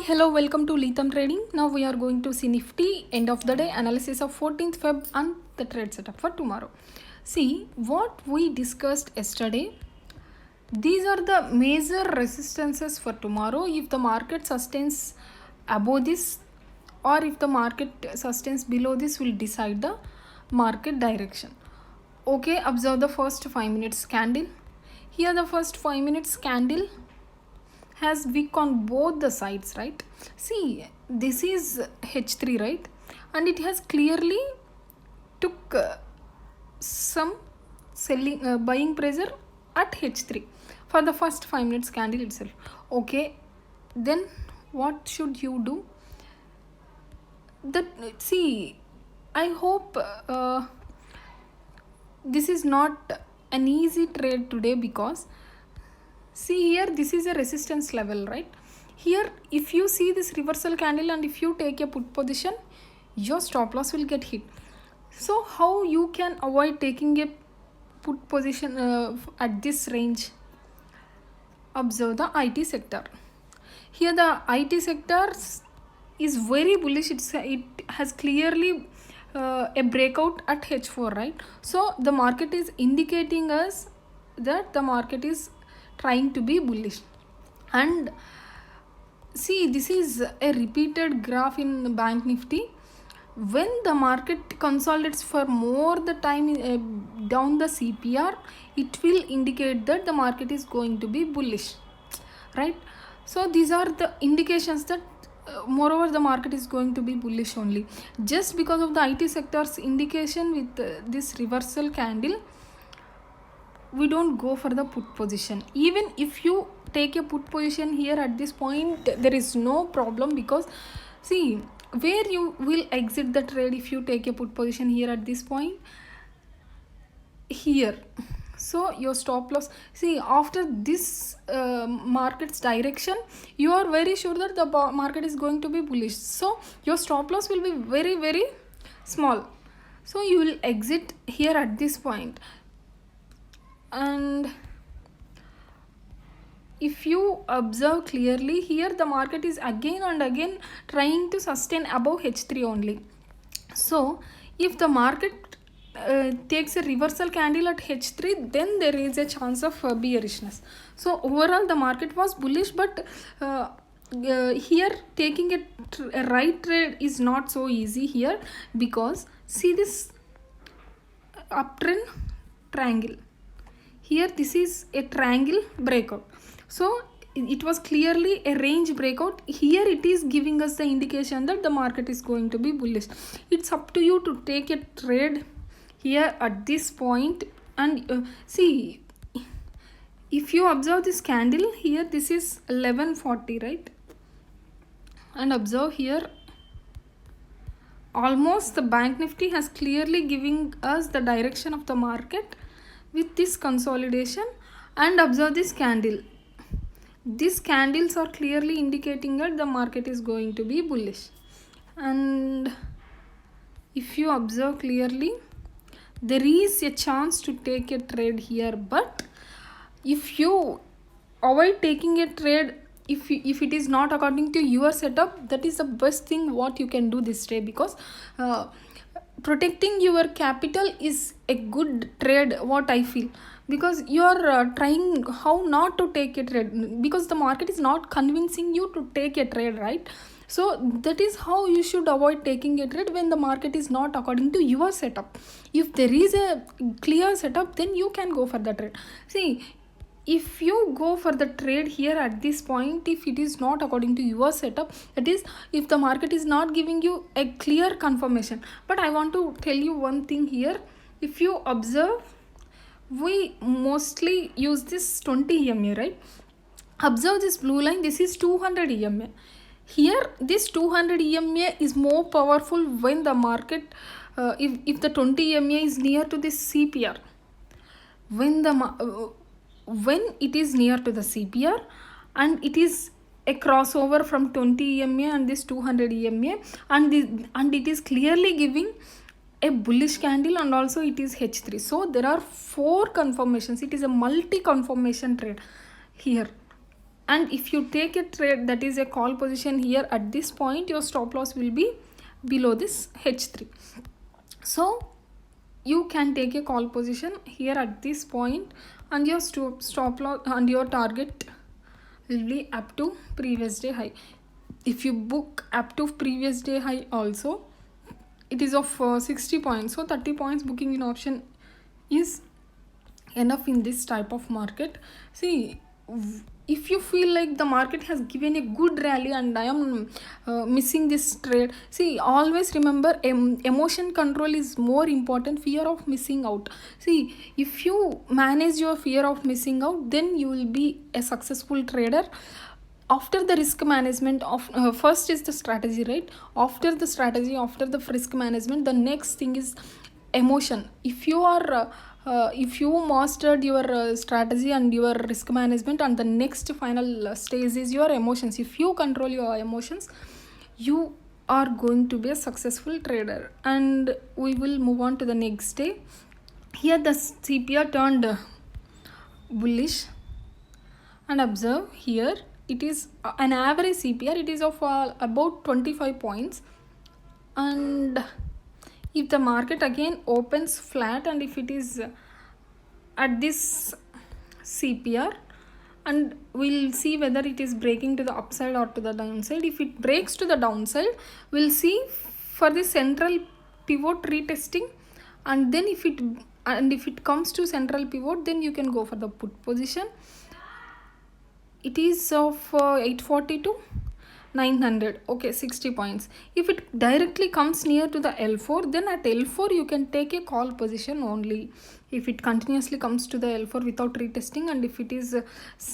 hello, welcome to Letham Trading. Now we are going to see Nifty end of the day analysis of 14th Feb and the trade setup for tomorrow. See what we discussed yesterday. These are the major resistances for tomorrow. If the market sustains above this or if the market sustains below this will decide the market direction. Okay, observe the first 5 minutes candle. Here the first 5 minutes candle has wick on both the sides, right? See, this is H3, right? And it has clearly took some selling buying pressure at H3 for the first 5 minutes candle itself. Okay, then what should you do? See, I hope this is not an easy trade today because see here, this is a resistance level, right? Here, if you see this reversal candle and if you take a put position, your stop loss will get hit. So how you can avoid taking a put position at this range? Observe the IT sector. Here the IT sector is very bullish. It has clearly a breakout at H4, right? So the market is indicating us that the market is trying to be bullish. And see, this is a repeated graph in Bank Nifty. When the market consolidates for more the time down the CPR, it will indicate that the market is going to be bullish, right? So these are the indications that moreover the market is going to be bullish only. Just because of the IT sector's indication with this reversal candle, we don't go for the put position. Even if you take a put position here at this point, there is no problem because see where you will exit the trade if you take a put position here at this point here. So your stop loss, see after this market's direction, you are very sure that the market is going to be bullish. So your stop loss will be very, very small. So you will exit here at this point. And if you observe clearly here, the market is again and again trying to sustain above H3 only. So if the market takes a reversal candle at H3, then there is a chance of bearishness. So overall the market was bullish, but here taking a right trade is not so easy here because see this uptrend triangle. Here this is a triangle breakout. So it was clearly a range breakout. Here it is giving us the indication that the market is going to be bullish. It's up to you to take a trade here at this point. And see, if you observe this candle here, this is 1140, right? And observe here, almost the Bank Nifty has clearly giving us the direction of the market with this consolidation. And observe this candle. These candles are clearly indicating that the market is going to be bullish. And if you observe clearly, there is a chance to take a trade here, but if you avoid taking a trade, if it is not according to your setup, that is the best thing what you can do this day, because protecting your capital is a good trade, what I feel, because you are trying how not to take a trade because the market is not convincing you to take a trade, right? So that is how you should avoid taking a trade when the market is not according to your setup. If there is a clear setup, then you can go for the trade. See, if you go for the trade here at this point, if it is not according to your setup, that is if the market is not giving you a clear confirmation. But I want to tell you one thing here. If you observe, we mostly use this 20 EMA, right? Observe this blue line. This is 200 EMA. Here this 200 EMA is more powerful when the market if the 20 EMA is near to this CPR. When it is near to the CPR and it is a crossover from 20 EMA and this 200 EMA, and it is clearly giving a bullish candle and also it is H3. So there are 4 confirmations. It is a multi confirmation trade here. And if you take a trade that is a call position here at this point, your stop loss will be below this H3. So you can take a call position here at this point, and your stop loss and your target will be up to previous day high. If you book up to previous day high also, it is of 60 points, so 30 points booking in option is enough in this type of market. See, if you feel like the market has given a good rally and I am missing this trade, see, always remember, emotion control is more important, fear of missing out. See, if you manage your fear of missing out, then you will be a successful trader. After the risk management of first is the strategy, right? After the strategy, after the risk management, the next thing is emotion. If you are if you mastered your strategy and your risk management, and the next final stage is your emotions. If you control your emotions, you are going to be a successful trader. And we will move on to the next day. Here the CPR turned bullish, and observe here it is an average CPR. It is of about 25 points, and if the market again opens flat, and if it is at this CPR, and we'll see whether it is breaking to the upside or to the downside. If it breaks to the downside, we'll see for the central pivot retesting, and then if it comes to central pivot, then you can go for the put position. It is of 840 to 900, okay, 60 points. If it directly comes near to the L4, then at L4 you can take a call position only. If it continuously comes to the L4 without retesting, and if it is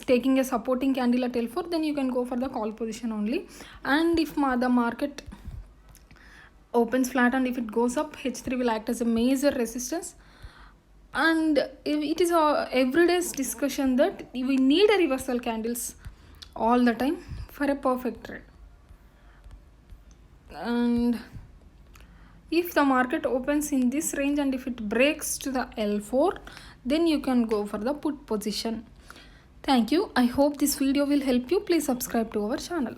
taking a supporting candle at L4, then you can go for the call position only. And if the market opens flat and if it goes up, H3 will act as a major resistance. And it is a everyday's discussion that we need a reversal candles all the time for a perfect trade. And if the market opens in this range and if it breaks to the L4, then you can go for the put position. Thank you. I hope this video will help you. Please subscribe to our channel.